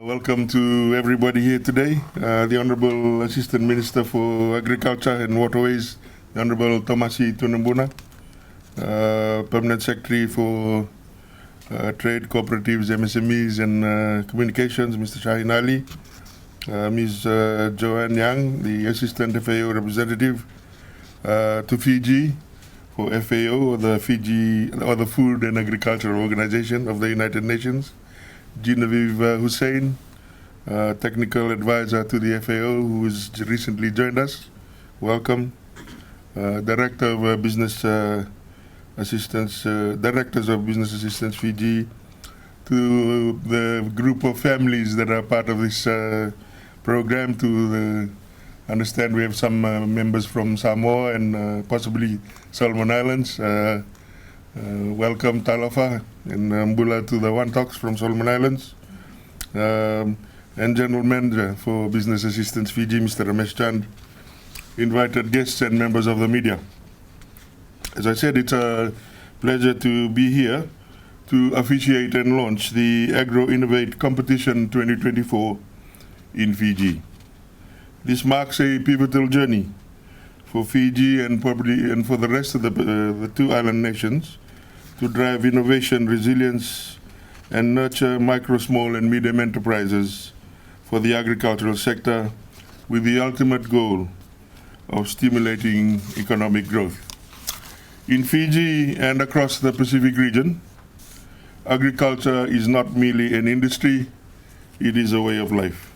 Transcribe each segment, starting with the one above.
Welcome to everybody here today. The Honorable Assistant Minister for Agriculture and Waterways, the Honorable Tomasi Tunambuna, Permanent Secretary for Trade, Cooperatives, MSMEs and Communications, Mr. Shahin Ali, Ms. Joanne Yang, the Assistant FAO Representative to Fiji for FAO, or the Food and Agricultural Organization of the United Nations, Genevieve Hussein, Technical Advisor to the FAO, who has recently joined us. Welcome. Director of Business Assistance, Directors of Business Assistance Fiji, to the group of families that are part of this program, to understand we have some members from Samoa and possibly Solomon Islands. Welcome Talofa and Mbula to the Wantoks from Solomon Islands. And General Manager for Business Assistance Fiji, Mr. Ramesh Chand, invited guests and members of the media. As I said, it's a pleasure to be here to officiate and launch the Agri-Innovate Competition 2024 in Fiji. This marks a pivotal journey for Fiji and probably for the rest of the two island nations to drive innovation, resilience, and nurture micro, small, and medium enterprises for the agricultural sector, with the ultimate goal of stimulating economic growth. In Fiji and across the Pacific region, agriculture is not merely an industry, it is a way of life.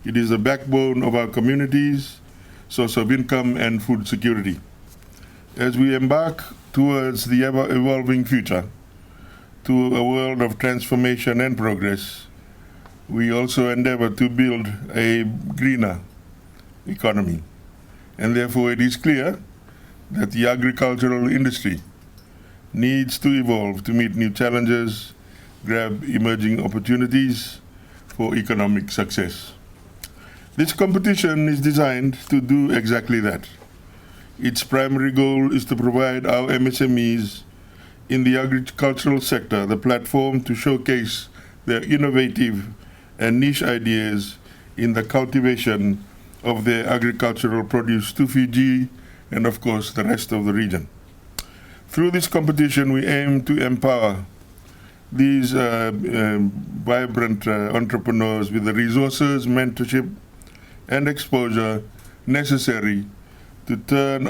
It is the backbone of our communities, source of income and food security. As we embark towards the ever-evolving future, to a world of transformation and progress, we also endeavor to build a greener economy. And therefore it is clear that the agricultural industry needs to evolve to meet new challenges, grab emerging opportunities for economic success. This competition is designed to do exactly that. Its primary goal is to provide our MSMEs in the agricultural sector the platform to showcase their innovative and niche ideas in the cultivation of their agricultural produce to Fiji and of course the rest of the region. Through this competition, we aim to empower these vibrant entrepreneurs with the resources, mentorship, and exposure necessary to turn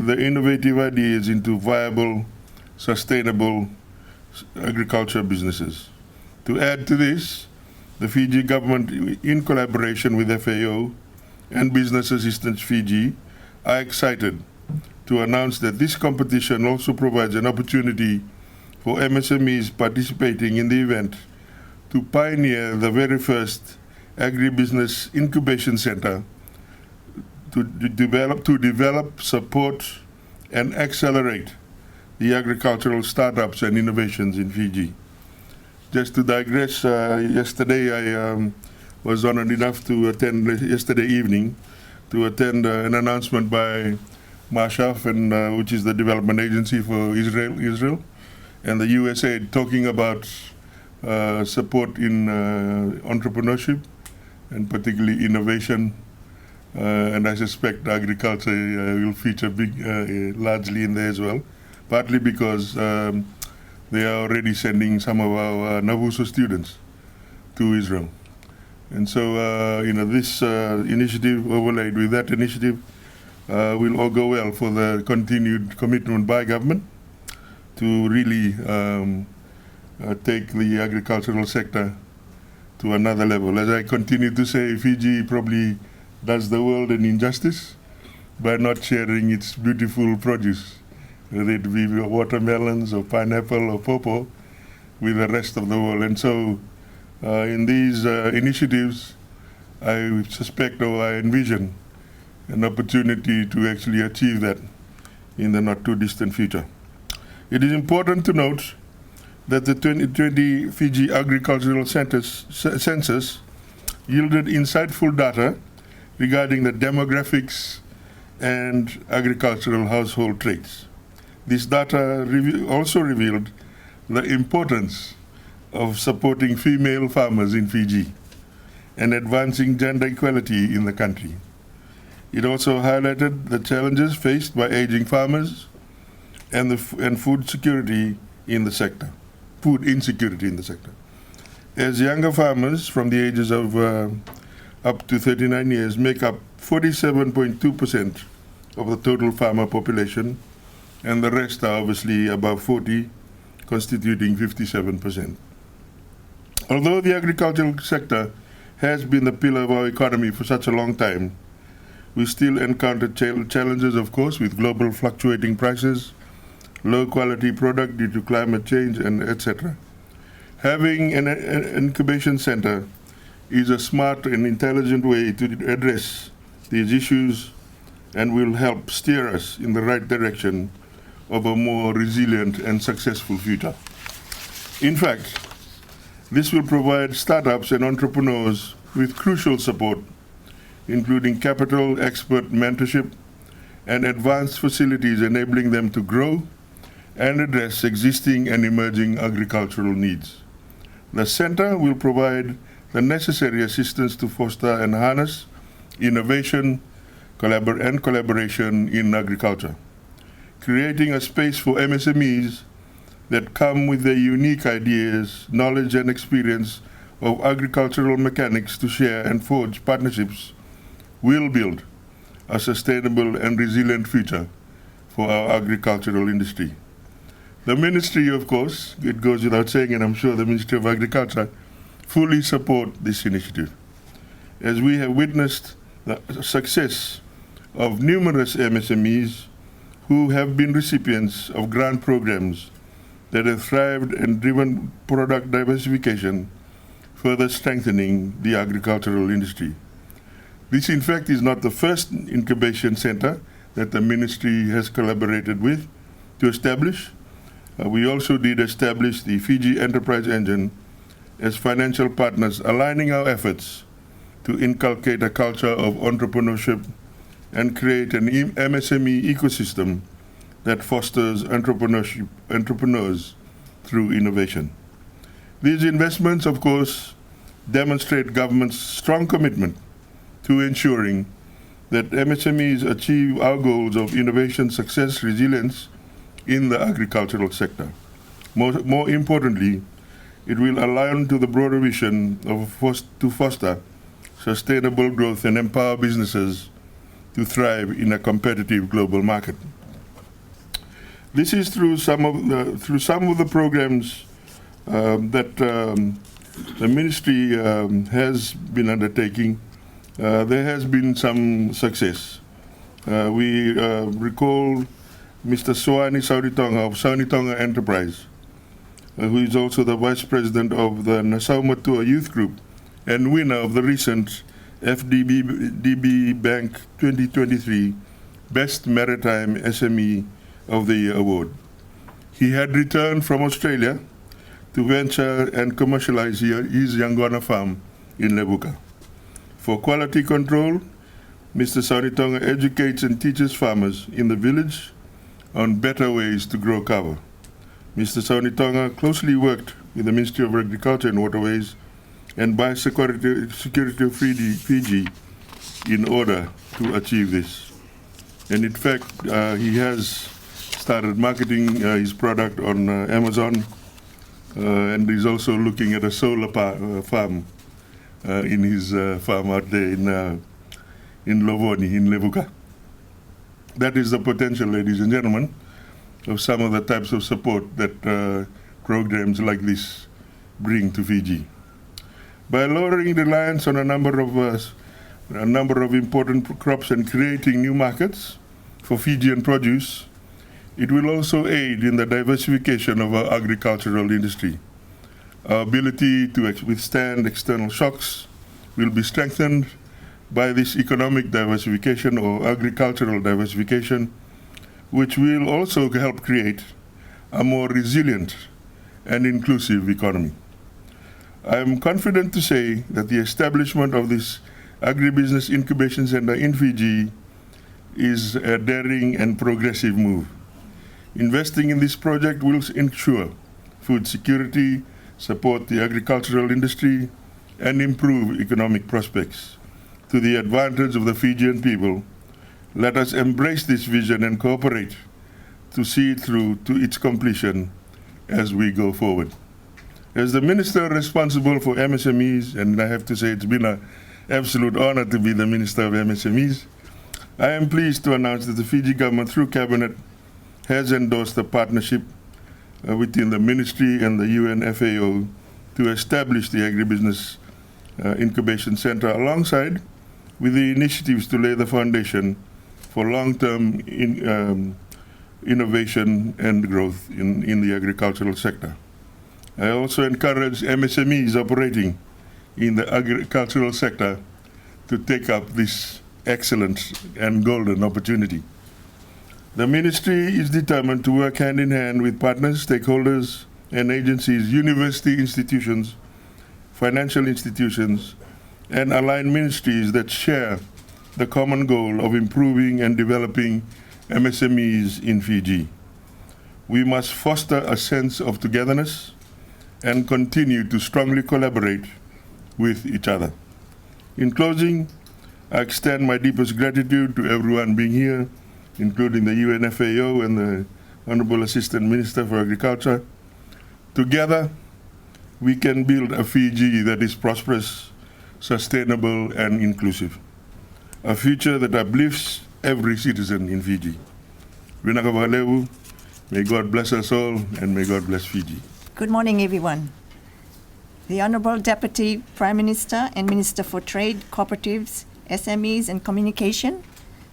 the innovative ideas into viable, sustainable agriculture businesses. To add to this, the Fiji government, in collaboration with FAO and Business Assistance Fiji, are excited to announce that this competition also provides an opportunity for MSMEs participating in the event to pioneer the very first agribusiness incubation center to develop, support, and accelerate the agricultural startups and innovations in Fiji. Just to digress, yesterday I was honored enough to attend, yesterday evening, to attend an announcement by Mashaf, and which is the development agency for Israel, and the USAID, talking about support in entrepreneurship and particularly innovation. And I suspect agriculture will feature largely in there as well, partly because they are already sending some of our Navuso students to Israel. And so, this initiative overlaid with that initiative will all go well for the continued commitment by government to really take the agricultural sector to another level. As I continue to say, Fiji probably does the world an injustice by not sharing its beautiful produce, whether it be watermelons or pineapple or pawpaw, with the rest of the world. And so in these initiatives, I suspect or I envision an opportunity to actually achieve that in the not too distant future. It is important to note that the 2020 Fiji Agricultural Census yielded insightful data regarding the demographics and agricultural household traits. This data also revealed the importance of supporting female farmers in Fiji and advancing gender equality in the country. It also highlighted the challenges faced by aging farmers and food security in the sector, food insecurity in the sector. As younger farmers from the ages of up to 39 years make up 47.2% of the total farmer population, and the rest are obviously above 40, constituting 57%. Although the agricultural sector has been the pillar of our economy for such a long time, we still encounter challenges, of course, with global fluctuating prices, low quality product due to climate change, and etc. Having an incubation center is a smart and intelligent way to address these issues and will help steer us in the right direction of a more resilient and successful future. In fact, this will provide startups and entrepreneurs with crucial support, including capital, expert mentorship, and advanced facilities enabling them to grow and address existing and emerging agricultural needs. The center will provide the necessary assistance to foster and harness innovation and collaboration in agriculture, creating a space for MSMEs that come with their unique ideas, knowledge, and experience of agricultural mechanics to share and forge partnerships will build a sustainable and resilient future for our agricultural industry. The Ministry, of course, it goes without saying, and I'm sure the Ministry of Agriculture fully support this initiative, as we have witnessed the success of numerous MSMEs who have been recipients of grant programs that have thrived and driven product diversification, further strengthening the agricultural industry. This, in fact, is not the first incubation center that the ministry has collaborated with to establish. We also did establish the Fiji Enterprise Engine as financial partners, aligning our efforts to inculcate a culture of entrepreneurship and create an MSME ecosystem that fosters entrepreneurs through innovation. These investments, of course, demonstrate government's strong commitment to ensuring that MSMEs achieve our goals of innovation, success, resilience in the agricultural sector. More importantly, it will align to the broader vision to foster sustainable growth and empower businesses to thrive in a competitive global market. This is through some of the programs that the ministry has been undertaking. There has been some success. We recall Mr. Soani Sauritonga of Saunitonga Enterprise, who is also the Vice President of the Nassau Matua Youth Group and winner of the recent FDB Bank 2023 Best Maritime SME of the Year Award. He had returned from Australia to venture and commercialize his Yangona farm in Levuka. For quality control, Mr. Sauritonga educates and teaches farmers in the village on better ways to grow kava. Mr. Sauritonga closely worked with the Ministry of Agriculture and Waterways and Biosecurity of Fiji in order to achieve this. And in fact, he has started marketing his product on Amazon, and he's also looking at a solar farm in his farm out there in Lovoni, in Levuka. That is the potential, ladies and gentlemen, of some of the types of support that programs like this bring to Fiji. By lowering reliance on a number of important crops and creating new markets for Fijian produce, it will also aid in the diversification of our agricultural industry. Our ability to withstand external shocks will be strengthened by this economic diversification or agricultural diversification, which will also help create a more resilient and inclusive economy. I am confident to say that the establishment of this agribusiness incubation center in Fiji is a daring and progressive move. Investing in this project will ensure food security, support the agricultural industry, and improve economic prospects to the advantage of the Fijian people. Let us embrace this vision and cooperate to see it through to its completion as we go forward. As the Minister responsible for MSMEs, and I have to say it's been an absolute honor to be the Minister of MSMEs, I am pleased to announce that the Fiji government, through Cabinet, has endorsed a partnership within the Ministry and the UN FAO to establish the Agribusiness Incubation Center alongside with the initiatives to lay the foundation for long-term innovation and growth in the agricultural sector. I also encourage MSMEs operating in the agricultural sector to take up this excellent and golden opportunity. The Ministry is determined to work hand in hand with partners, stakeholders, and agencies, university institutions, financial institutions, and aligned ministries that share the common goal of improving and developing MSMEs in Fiji. We must foster a sense of togetherness and continue to strongly collaborate with each other. In closing, I extend my deepest gratitude to everyone being here, including the UNFAO and the Honorable Assistant Minister for Agriculture. Together, we can build a Fiji that is prosperous, sustainable, and inclusive. A future that uplifts every citizen in Fiji. Vinakavaleu, may God bless us all, and may God bless Fiji. Good morning, everyone. The Honorable Deputy Prime Minister and Minister for Trade, Cooperatives, SMEs and Communication,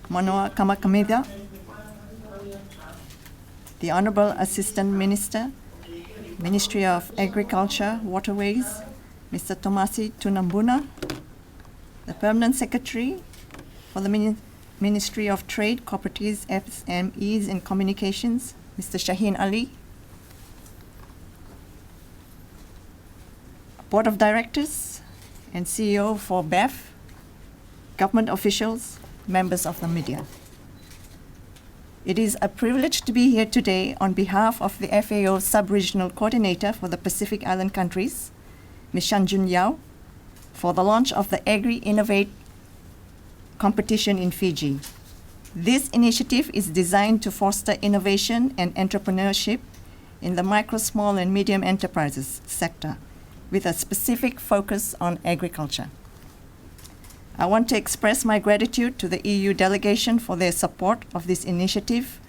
Manoa Kamikamica. The Honorable Assistant Minister, Ministry of Agriculture, Waterways, Mr. Tomasi Tunambuna. The Permanent Secretary for the Ministry of Trade, Cooperatives, SMEs and Communications, Mr. Shaheen Ali. Board of Directors and CEO for BAF, government officials, members of the media. It is a privilege to be here today on behalf of the FAO Sub-Regional Coordinator for the Pacific Island countries, Ms. Shanjun Yao, for the launch of the Agri-Innovate competition in Fiji. This initiative is designed to foster innovation and entrepreneurship in the micro, small, and medium enterprises sector, with a specific focus on agriculture. I want to express my gratitude to the EU delegation for their support of this initiative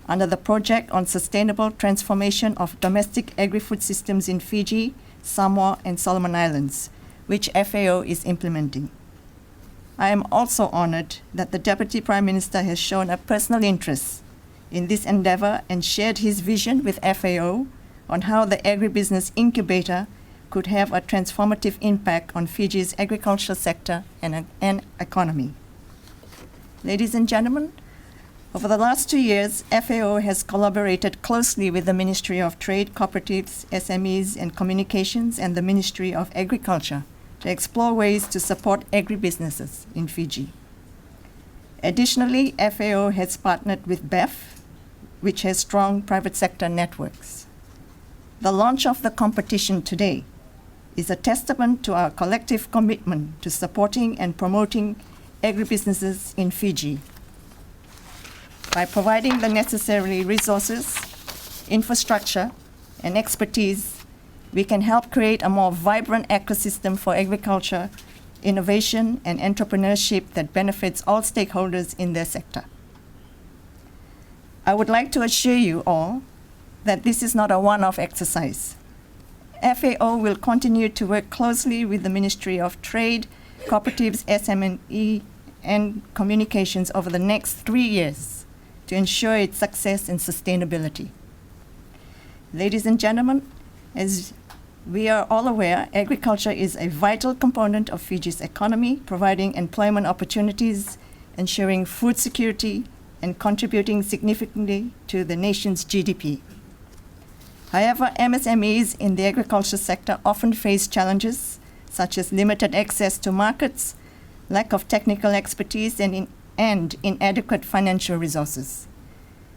under the Project on Sustainable Transformation of Domestic Agri-Food Systems in Fiji, Samoa, and Solomon Islands, which FAO is implementing. I am also honored that the Deputy Prime Minister has shown a personal interest in this endeavor and shared his vision with FAO on how the agribusiness incubator could have a transformative impact on Fiji's agricultural sector and economy. Ladies and gentlemen, over the last 2 years, FAO has collaborated closely with the Ministry of Trade, Cooperatives, SMEs and Communications and the Ministry of Agriculture to explore ways to support agribusinesses in Fiji. Additionally, FAO has partnered with BAF, which has strong private sector networks. The launch of the competition today is a testament to our collective commitment to supporting and promoting agribusinesses in Fiji. By providing the necessary resources, infrastructure, and expertise, we can help create a more vibrant ecosystem for agriculture, innovation, and entrepreneurship that benefits all stakeholders in their sector. I would like to assure you all that this is not a one-off exercise. FAO will continue to work closely with the Ministry of Trade, Cooperatives, SME, and Communications over the next 3 years to ensure its success and sustainability. Ladies and gentlemen, as we are all aware, agriculture is a vital component of Fiji's economy, providing employment opportunities, ensuring food security, and contributing significantly to the nation's GDP. However, MSMEs in the agriculture sector often face challenges such as limited access to markets, lack of technical expertise, and and inadequate financial resources.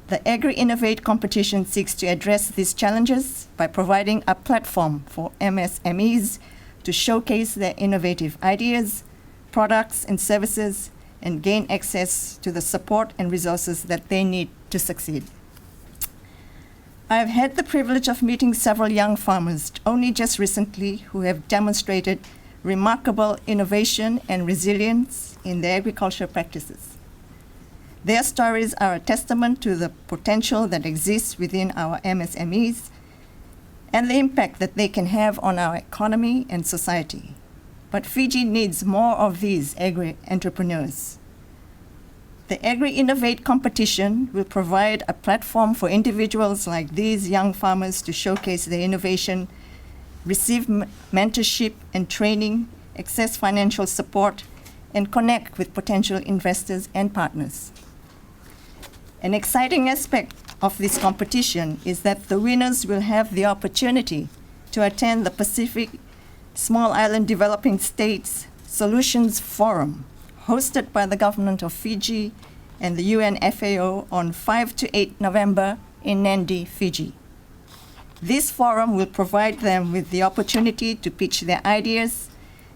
The Agri-Innovate competition seeks to address these challenges by providing a platform for MSMEs to showcase their innovative ideas, products, and services, and gain access to the support and resources that they need to succeed. I have had the privilege of meeting several young farmers only just recently who have demonstrated remarkable innovation and resilience in their agricultural practices. Their stories are a testament to the potential that exists within our MSMEs and the impact that they can have on our economy and society. But Fiji needs more of these agri-entrepreneurs. The Agri-Innovate competition will provide a platform for individuals like these young farmers to showcase their innovation, receive mentorship and training, access financial support, and connect with potential investors and partners. An exciting aspect of this competition is that the winners will have the opportunity to attend the Pacific Small Island Developing States Solutions Forum, hosted by the government of Fiji and the UN FAO on 5 to 8 November in Nadi, Fiji. This forum will provide them with the opportunity to pitch their ideas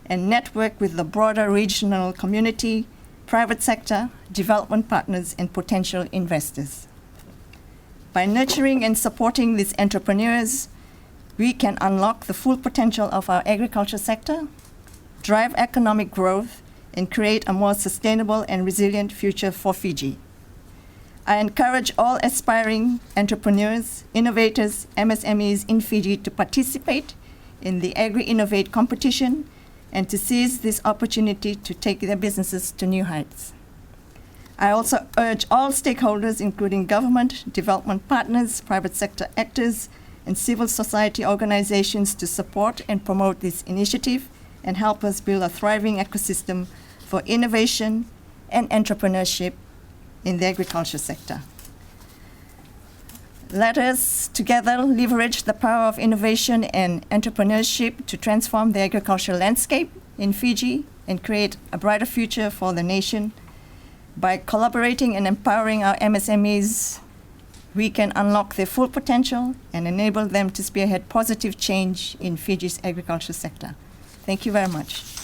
and network with the broader regional community, private sector, development partners, and potential investors. By nurturing and supporting these entrepreneurs, we can unlock the full potential of our agriculture sector, drive economic growth, and create a more sustainable and resilient future for Fiji. I encourage all aspiring entrepreneurs, innovators, MSMEs in Fiji to participate in the Agri-Innovate competition and to seize this opportunity to take their businesses to new heights. I also urge all stakeholders, including government, development partners, private sector actors, and civil society organizations, to support and promote this initiative and help us build a thriving ecosystem for innovation and entrepreneurship in the agriculture sector. Let us together leverage the power of innovation and entrepreneurship to transform the agricultural landscape in Fiji and create a brighter future for the nation. By collaborating and empowering our MSMEs, we can unlock their full potential and enable them to spearhead positive change in Fiji's agriculture sector. Thank you very much.